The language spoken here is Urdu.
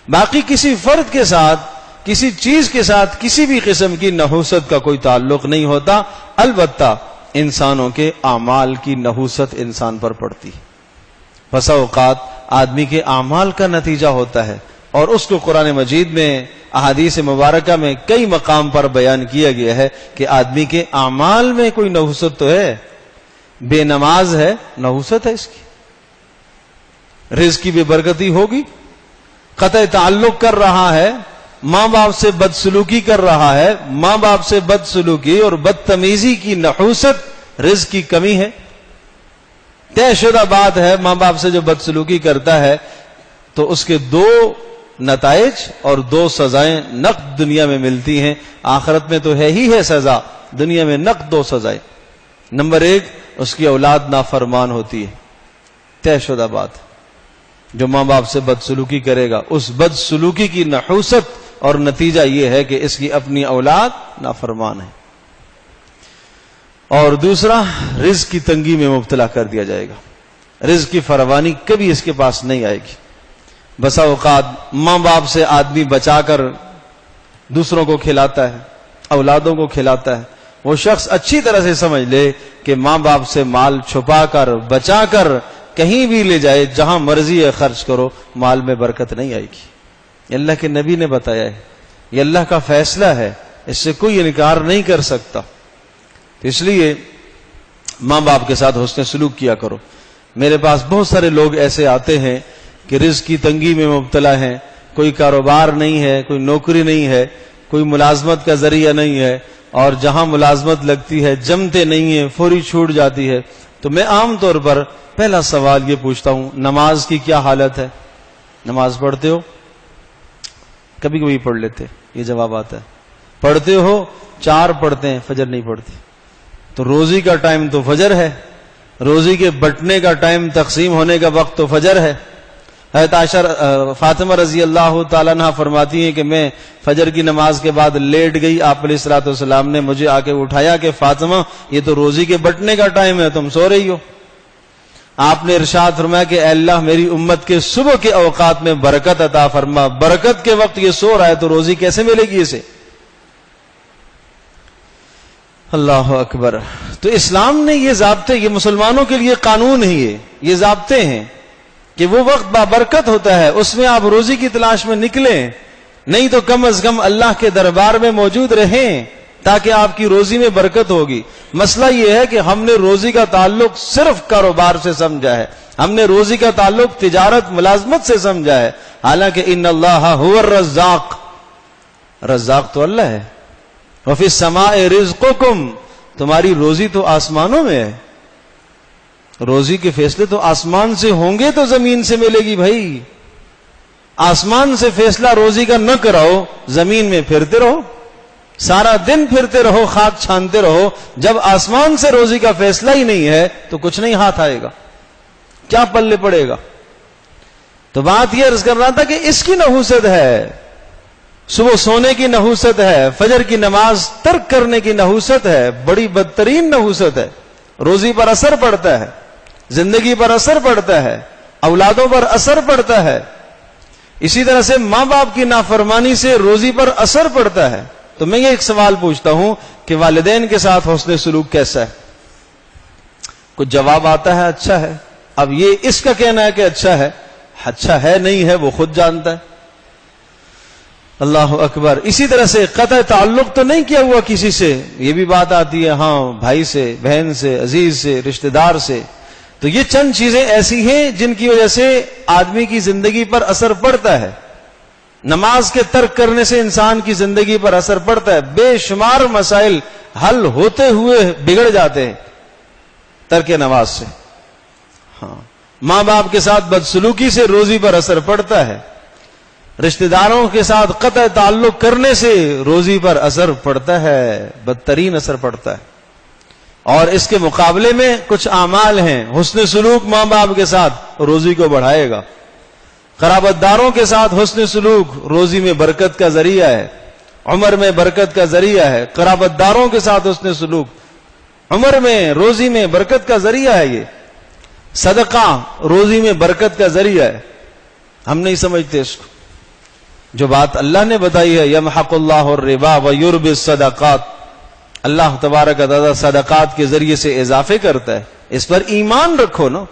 باقی کسی فرد کے ساتھ، کسی چیز کے ساتھ کسی بھی قسم کی نحوست کا کوئی تعلق نہیں ہوتا، البتہ انسانوں کے اعمال کی نحوست انسان پر پڑتی ہے۔ بسا اوقات آدمی کے اعمال کا نتیجہ ہوتا ہے، اور اس کو قرآن مجید میں، احادیث مبارکہ میں کئی مقام پر بیان کیا گیا ہے کہ آدمی کے اعمال میں کوئی نحوست تو ہے۔ بے نماز ہے، نحوست ہے اس کی، رزق کی بے برکتی ہوگی۔ قطع تعلق کر رہا ہے، ماں باپ سے بدسلوکی کر رہا ہے، ماں باپ سے بدسلوکی اور بدتمیزی کی نحوست رزق کی کمی ہے۔ طے شدہ بات ہے، ماں باپ سے جو بدسلوکی کرتا ہے تو اس کے دو نتائج اور دو سزائیں نقد دنیا میں ملتی ہیں، آخرت میں تو ہے ہی ہے سزا، دنیا میں نقد دو سزائیں۔ نمبر ایک، اس کی اولاد نافرمان ہوتی ہے، طے شدہ بات۔ جو ماں باپ سے بدسلوکی کرے گا اس بدسلوکی کی نحوست اور نتیجہ یہ ہے کہ اس کی اپنی اولاد نافرمان ہے۔ اور دوسرا، رزق کی تنگی میں مبتلا کر دیا جائے گا، رزق کی فراوانی کبھی اس کے پاس نہیں آئے گی۔ بسا اوقات ماں باپ سے آدمی بچا کر دوسروں کو کھلاتا ہے، اولادوں کو کھلاتا ہے۔ وہ شخص اچھی طرح سے سمجھ لے کہ ماں باپ سے مال چھپا کر، بچا کر کہیں بھی لے جائے، جہاں مرضی ہے خرچ کرو، مال میں برکت نہیں آئے گی۔ یہ اللہ کے نبی نے بتایا ہے، یہ اللہ کا فیصلہ ہے، اس سے کوئی انکار نہیں کر سکتا۔ تو اس لیے ماں باپ کے ساتھ حسن سلوک کیا کرو۔ میرے پاس بہت سارے لوگ ایسے آتے ہیں کہ رزق کی تنگی میں مبتلا ہیں، کوئی کاروبار نہیں ہے، کوئی نوکری نہیں ہے، کوئی ملازمت کا ذریعہ نہیں ہے، اور جہاں ملازمت لگتی ہے جمتے نہیں ہیں، فوری چھوٹ جاتی ہے۔ تو میں عام طور پر پہلا سوال یہ پوچھتا ہوں، نماز کی کیا حالت ہے؟ نماز پڑھتے ہو؟ کبھی کبھی پڑھ لیتے، یہ جواب آتا ہے۔ پڑھتے ہو؟ 4 پڑھتے ہیں، فجر نہیں پڑھتے۔ تو روزی کا ٹائم تو فجر ہے، روزی کے بٹنے کا ٹائم، تقسیم ہونے کا وقت تو فجر ہے۔ حضرت عائشہ فاطمہ رضی اللہ تعالیٰ عنہ فرماتی ہیں کہ میں فجر کی نماز کے بعد لیٹ گئی، آپ علیہ الصلوۃ والسلام نے مجھے آ کے اٹھایا کہ فاطمہ یہ تو روزی کے بٹنے کا ٹائم ہے، تم سو رہی ہو۔ آپ نے ارشاد فرمایا کہ اے اللہ میری امت کے صبح کے اوقات میں برکت عطا فرما، برکت کے وقت یہ سو رہا ہے تو روزی کیسے ملے گی اسے؟ اللہ اکبر۔ تو اسلام نے یہ ضابطے، یہ مسلمانوں کے لیے قانون ہی ہے، یہ ضابطے ہیں کہ وہ وقت بابرکت ہوتا ہے، اس میں آپ روزی کی تلاش میں نکلیں، نہیں تو کم از کم اللہ کے دربار میں موجود رہیں تاکہ آپ کی روزی میں برکت ہوگی۔ مسئلہ یہ ہے کہ ہم نے روزی کا تعلق صرف کاروبار سے سمجھا ہے، ہم نے روزی کا تعلق تجارت ملازمت سے سمجھا ہے، حالانکہ ان اللہ هو الرزاق، رزاق تو اللہ ہے۔ وفی السماء رزقکم، تمہاری روزی تو آسمانوں میں ہے، روزی کے فیصلے تو آسمان سے ہوں گے تو زمین سے ملے گی بھائی۔ آسمان سے فیصلہ روزی کا نہ کراؤ، زمین میں پھرتے رہو، سارا دن پھرتے رہو، خاک چھانتے رہو، جب آسمان سے روزی کا فیصلہ ہی نہیں ہے تو کچھ نہیں ہاتھ آئے گا، کیا پلے پڑے گا؟ تو بات یہ عرض کر رہا تھا کہ اس کی نحوست ہے، صبح سونے کی نحوست ہے، فجر کی نماز ترک کرنے کی نحوست ہے، بڑی بدترین نحوست ہے۔ روزی پر اثر پڑتا ہے، زندگی پر اثر پڑتا ہے، اولادوں پر اثر پڑتا ہے، اسی طرح سے ماں باپ کی نافرمانی سے روزی پر اثر پڑتا ہے۔ تو میں یہ ایک سوال پوچھتا ہوں کہ والدین کے ساتھ حسن سلوک کیسا ہے؟ کچھ جواب آتا ہے اچھا ہے۔ اب یہ اس کا کہنا ہے کہ اچھا ہے نہیں ہے وہ خود جانتا ہے۔ اللہ اکبر۔ اسی طرح سے قطع تعلق تو نہیں کیا ہوا کسی سے، یہ بھی بات آتی ہے، ہاں بھائی سے، بہن سے، عزیز سے، رشتہ دار سے۔ تو یہ چند چیزیں ایسی ہیں جن کی وجہ سے آدمی کی زندگی پر اثر پڑتا ہے۔ نماز کے ترک کرنے سے انسان کی زندگی پر اثر پڑتا ہے، بے شمار مسائل حل ہوتے ہوئے بگڑ جاتے ہیں ترک نماز سے۔ ہاں، ماں باپ کے ساتھ بدسلوکی سے روزی پر اثر پڑتا ہے، رشتہ داروں کے ساتھ قطع تعلق کرنے سے روزی پر اثر پڑتا ہے، بدترین اثر پڑتا ہے۔ اور اس کے مقابلے میں کچھ اعمال ہیں، حسن سلوک ماں باپ کے ساتھ روزی کو بڑھائے گا، قرابت داروں کے ساتھ حسن سلوک روزی میں برکت کا ذریعہ ہے، عمر میں برکت کا ذریعہ ہے۔ قرابت داروں کے ساتھ حسن سلوک عمر میں، روزی میں برکت کا ذریعہ ہے۔ یہ صدقہ روزی میں برکت کا ذریعہ ہے، ہم نہیں سمجھتے اس کو۔ جو بات اللہ نے بتائی ہے یمحق اللہ الربا ویربی الصدقات، اللہ تبارک و تعالی صدقات کے ذریعے سے اضافے کرتا ہے، اس پر ایمان رکھو نا.